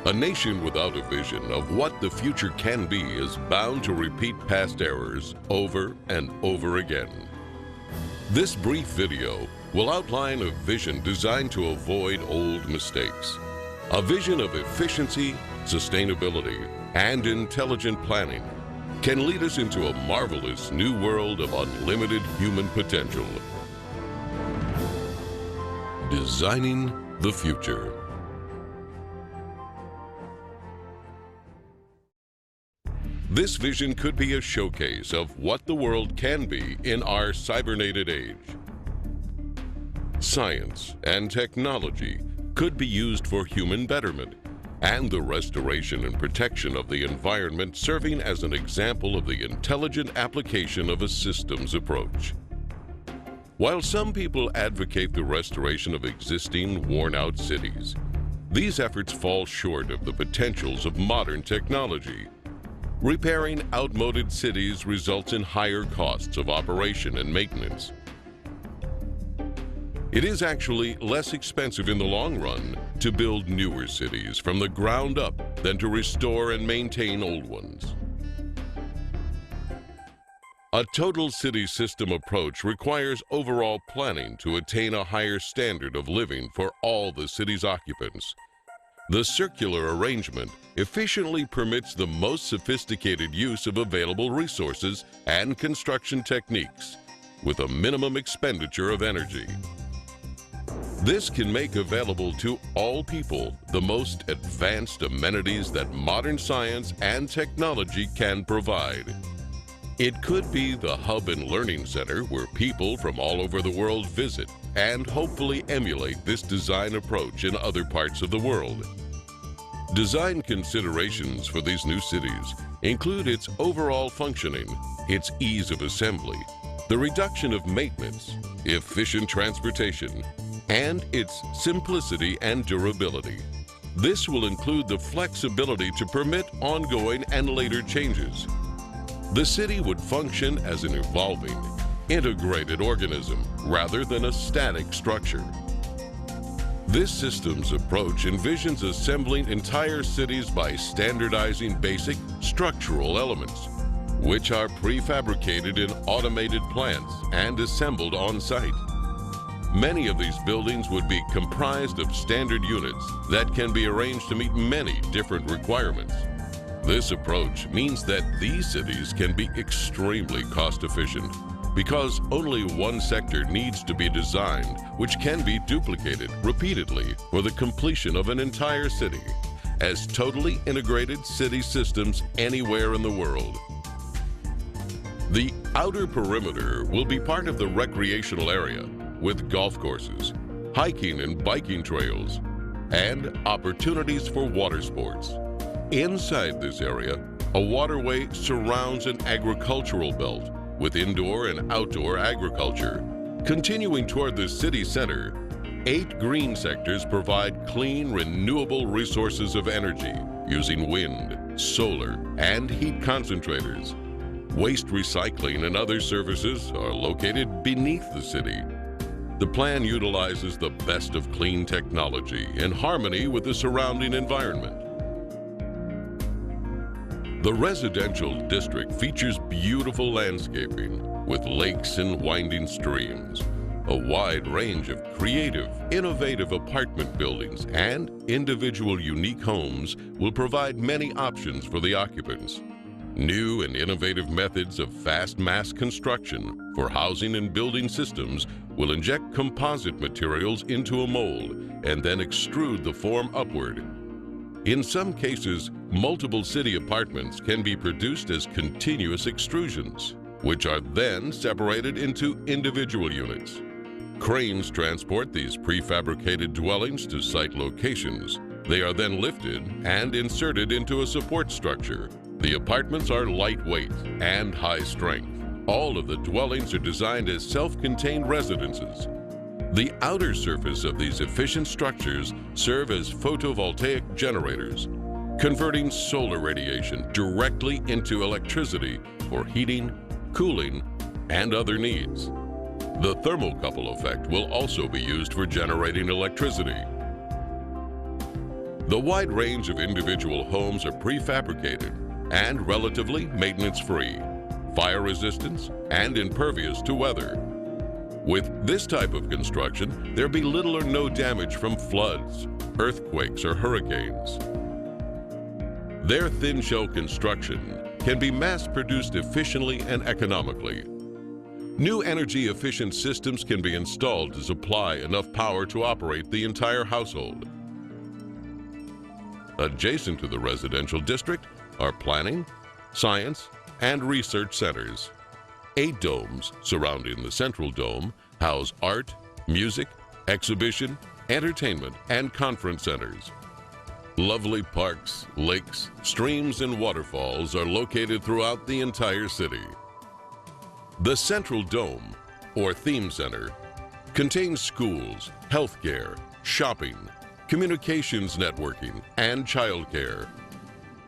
A nation without a vision of what the future can be is bound to repeat past errors over and over again. This brief video will outline a vision designed to avoid old mistakes. A vision of efficiency, sustainability, and intelligent planning can lead us into a marvelous new world of unlimited human potential. Designing the future. This vision could be a showcase of what the world can be in our cybernated age. Science and technology could be used for human betterment and the restoration and protection of the environment, serving as an example of the intelligent application of a systems approach. While some people advocate the restoration of existing, worn-out cities, these efforts fall short of the potentials of modern technology. Repairing outmoded cities results in higher costs of operation and maintenance. It is actually less expensive in the long run to build newer cities from the ground up than to restore and maintain old ones. A total city system approach requires overall planning to attain a higher standard of living for all the city's occupants. The circular arrangement efficiently permits the most sophisticated use of available resources and construction techniques with a minimum expenditure of energy. This can make available to all people the most advanced amenities that modern science and technology can provide. It could be the hub and learning center where people from all over the world visit and hopefully emulate this design approach in other parts of the world. Design considerations for these new cities include its overall functioning, its ease of assembly, the reduction of maintenance, efficient transportation, and its simplicity and durability. This will include the flexibility to permit ongoing and later changes. The city would function as an evolving, integrated organism rather than a static structure. This systems approach envisions assembling entire cities by standardizing basic structural elements, which are prefabricated in automated plants and assembled on site. Many of these buildings would be comprised of standard units that can be arranged to meet many different requirements. This approach means that these cities can be extremely cost efficient because only one sector needs to be designed, which can be duplicated repeatedly for the completion of an entire city as totally integrated city systems anywhere in the world. The outer perimeter will be part of the recreational area with golf courses, hiking and biking trails, and opportunities for water sports. Inside this area, a waterway surrounds an agricultural belt with indoor and outdoor agriculture. Continuing toward the city center, 8 green sectors provide clean, renewable resources of energy using wind, solar, and heat concentrators. Waste recycling and other services are located beneath the city. The plan utilizes the best of clean technology in harmony with the surrounding environment. The residential district features beautiful landscaping with lakes and winding streams, a wide range of creative, innovative apartment buildings, and individual unique homes will provide many options for the occupants. New and innovative methods of fast mass construction for housing and building systems will inject composite materials into a mold and then extrude the form upward. In some cases, multiple city apartments can be produced as continuous extrusions, which are then separated into individual units. Cranes transport these prefabricated dwellings to site locations. They are then lifted and inserted into a support structure. The apartments are lightweight and high strength. All of the dwellings are designed as self-contained residences. The outer surface of these efficient structures serve as photovoltaic generators, converting solar radiation directly into electricity for heating, cooling, and other needs. The thermocouple effect will also be used for generating electricity. The wide range of individual homes are prefabricated and relatively maintenance-free, fire resistance, and impervious to weather. With this type of construction, there'll be little or no damage from floods, earthquakes, or hurricanes. Their thin shell construction can be mass-produced efficiently and economically. New energy-efficient systems can be installed to supply enough power to operate the entire household. Adjacent to the residential district are planning, science, and research centers. 8 domes surrounding the central dome house art, music, exhibition, entertainment, and conference centers. Lovely parks, lakes, streams, and waterfalls are located throughout the entire city. The Central Dome, or Theme Center, contains schools, healthcare, shopping, communications networking, and childcare.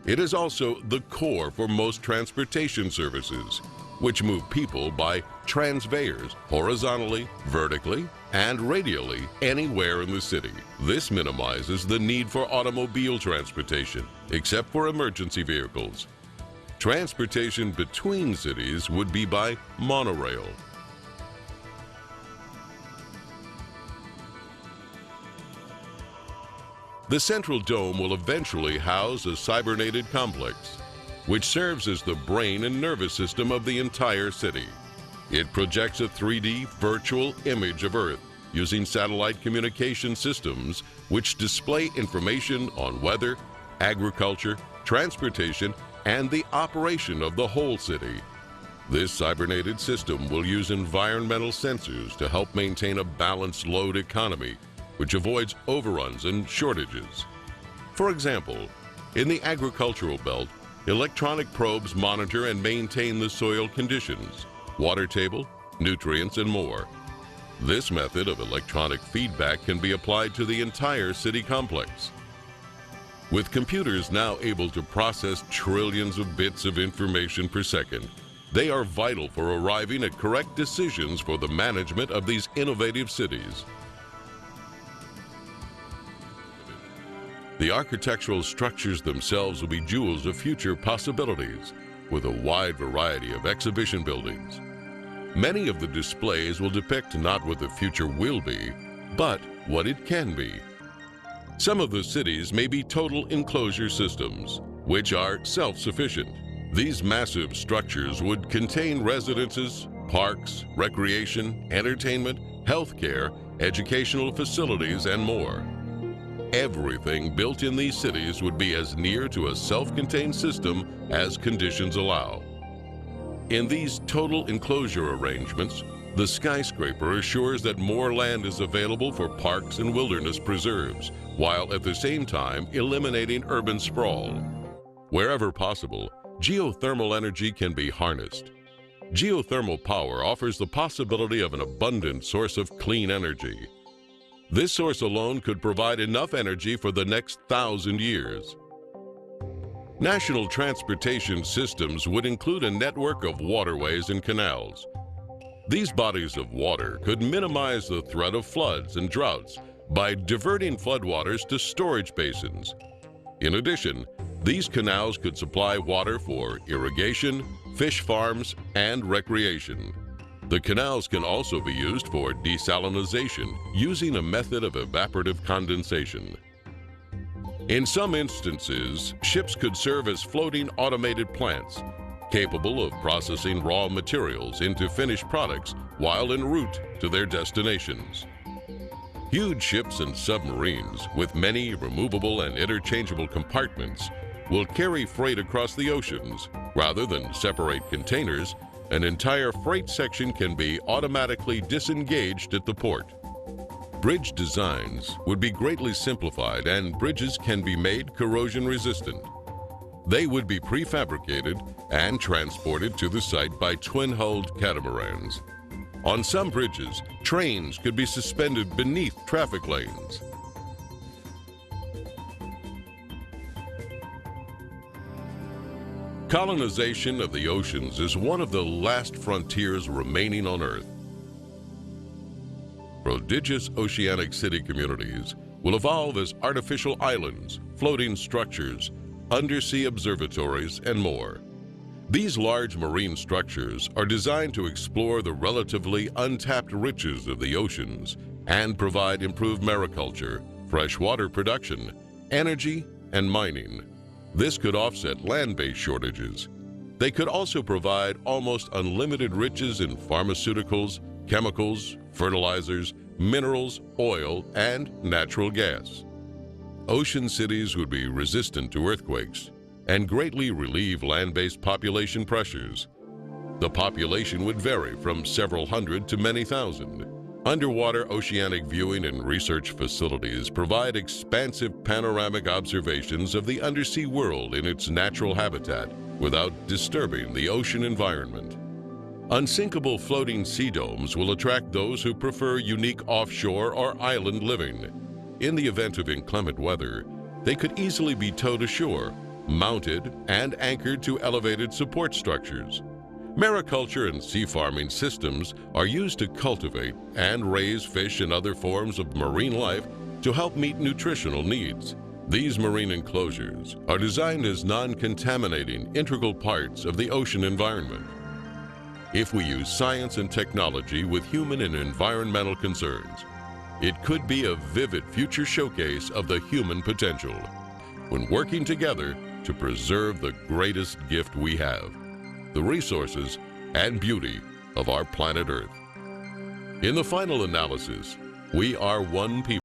It is also the core for most transportation services, which move people by transveyors horizontally, vertically, and radially anywhere in the city. This minimizes the need for automobile transportation, except for emergency vehicles. Transportation between cities would be by monorail. The Central Dome will eventually house a cybernated complex, which serves as the brain and nervous system of the entire city. It projects a 3D virtual image of Earth using satellite communication systems which display information on weather, agriculture, transportation, and the operation of the whole city. This cybernated system will use environmental sensors to help maintain a balanced load economy, which avoids overruns and shortages. For example, in the agricultural belt, electronic probes monitor and maintain the soil conditions, water table, nutrients, and more. This method of electronic feedback can be applied to the entire city complex. With computers now able to process trillions of bits of information per second, they are vital for arriving at correct decisions for the management of these innovative cities. The architectural structures themselves will be jewels of future possibilities, with a wide variety of exhibition buildings. Many of the displays will depict not what the future will be, but what it can be. Some of the cities may be total enclosure systems, which are self-sufficient. These massive structures would contain residences, parks, recreation, entertainment, healthcare, educational facilities, and more. Everything built in these cities would be as near to a self-contained system as conditions allow. In these total enclosure arrangements, the skyscraper assures that more land is available for parks and wilderness preserves, while at the same time eliminating urban sprawl. Wherever possible, geothermal energy can be harnessed. Geothermal power offers the possibility of an abundant source of clean energy. This source alone could provide enough energy for the next 1,000 years. National transportation systems would include a network of waterways and canals. These bodies of water could minimize the threat of floods and droughts by diverting floodwaters to storage basins. In addition, these canals could supply water for irrigation, fish farms, and recreation. The canals can also be used for desalination using a method of evaporative condensation. In some instances, ships could serve as floating automated plants, capable of processing raw materials into finished products while en route to their destinations. Huge ships and submarines with many removable and interchangeable compartments will carry freight across the oceans. Rather than separate containers, an entire freight section can be automatically disengaged at the port. Bridge designs would be greatly simplified, and bridges can be made corrosion resistant. They would be prefabricated and transported to the site by twin-hulled catamarans. On some bridges, trains could be suspended beneath traffic lanes. Colonization of the oceans is one of the last frontiers remaining on Earth. Prodigious oceanic city communities will evolve as artificial islands, floating structures, undersea observatories, and more. These large marine structures are designed to explore the relatively untapped riches of the oceans and provide improved mariculture, freshwater production, energy, and mining. This could offset land-based shortages. They could also provide almost unlimited riches in pharmaceuticals, chemicals, fertilizers, minerals, oil, and natural gas. Ocean cities would be resistant to earthquakes and greatly relieve land-based population pressures. The population would vary from several hundred to many thousand. Underwater oceanic viewing and research facilities provide expansive panoramic observations of the undersea world in its natural habitat without disturbing the ocean environment. Unsinkable floating sea domes will attract those who prefer unique offshore or island living. In the event of inclement weather, they could easily be towed ashore, mounted and anchored to elevated support structures. Mariculture and sea farming systems are used to cultivate and raise fish and other forms of marine life to help meet nutritional needs. These marine enclosures are designed as non-contaminating integral parts of the ocean environment. If we use science and technology with human and environmental concerns, it could be a vivid future showcase of the human potential when working together to preserve the greatest gift we have, the resources and beauty of our planet Earth. In the final analysis, we are one people.